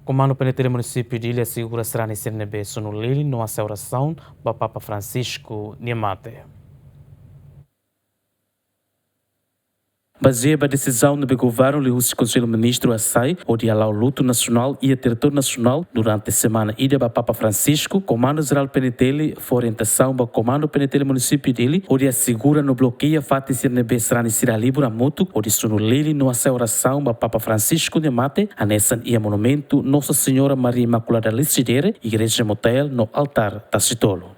Comando Penitenciário Município de Ilha Segura será nesse CNB Sonolili, numa oração do Papa Francisco Niamate. Baseada a decisão do governo do Conselho Ministro Assai, o diálogo ao luto nacional e a território nacional durante a semana ida para Papa Francisco, Comando Geral Penitenciário, orientação para o Comando Penitenciário Município de Ilha, onde assegura no bloqueio a fata CNB será nesse libra moto, onde Sonolili numa oração para Papa Francisco Niamate, a nessa e a monumento Nossa Senhora Maria Imaculada Licidere, Igreja Motel no altar Tacitolo.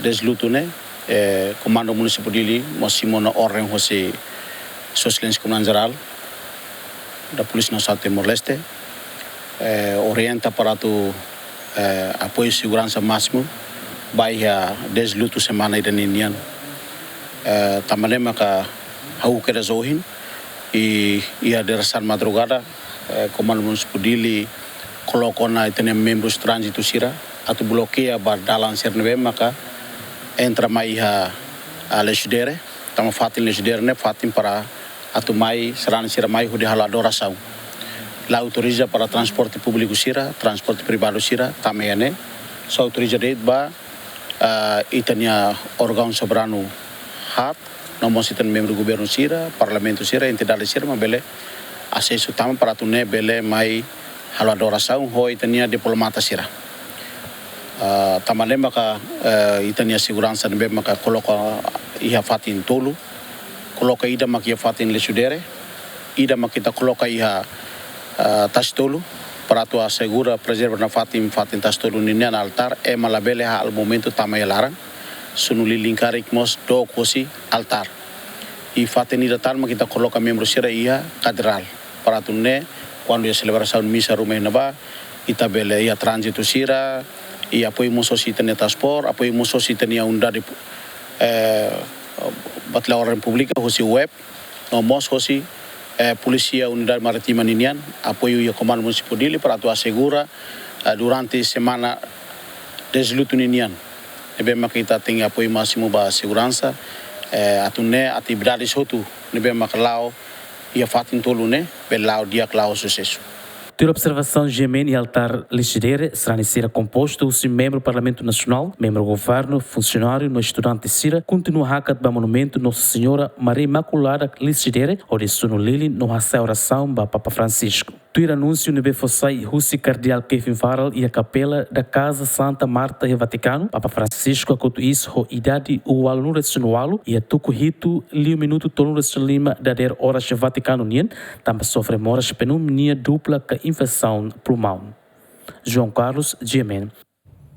Desluto, né? Comando Municipal de Ilha, Mossimo na ordem José Socialista Comando Geral da Polícia Nacional de Timor-Leste, orienta para o apoio e segurança máximo, vai a desluto semana iraniana. Também que a UQRA Zohin e a direção madrugada, Comando Municipal de Ilha colocou na membros de trânsito sira, a tu bloqueia para dalan serneve maka entra mais a legislare, estamos fazendo legislare, né? Fazendo para atumai será sira mais de adoração. Lá autoriza para transporte público sira, transporte privado sira, também né? Só autoriza de ba itania órgão soberano hat, não mostra tem membro do governo sira, parlamento sira, entidade sira, mas bele acesso também para tu né bele mais adoração, ho itania diplomata sira. Também maka itania segurança também maka coloca ia fatin tolo coloca ida maka ia fatin lesudere ida maka kita coloca ia tas tolo para tu assegura preserva na fatin tas tolo ninya na altar malabele al momento tamai larang sunuli linkar ikmos do kosi altar e fatin ida tal maka kita coloca membro sira ia catedral para tu ne quando ia celebração missa rumena ba itabele ia trânsito sira e apoiamos a cidadania transport, apoiamos a cidadania unidade batla ordem pública, hoje web, nós hoje polícia unidade marítima ninian, apoio o comando municipal dele para tu assegura durante semana desluto ninian. E bem que kita tem apoio máximo para segurança, atune atividades outro, e bem que lá ia fatin tolo né, belau dia claro sucesso. Ter observação Gemen e altar Licidere será ser composto o membro do Parlamento Nacional, membro do governo, funcionário, no estudante Sira, continua a hacker do monumento Nossa Senhora Maria Imaculada Licidere, onde Sonolili no a oração para Papa Francisco. Tuir anúncio no Befossai Russi Cardeal Kevin Farrell e a capela da Casa Santa Marta e Vaticano, Papa Francisco a quanto isso a idade o aluno resunualo e a tuco rito li minuto tolo lima da der horas Vaticano nien, também sofre moras pneumonia dupla com infecção pulmão. João Carlos, Gemen.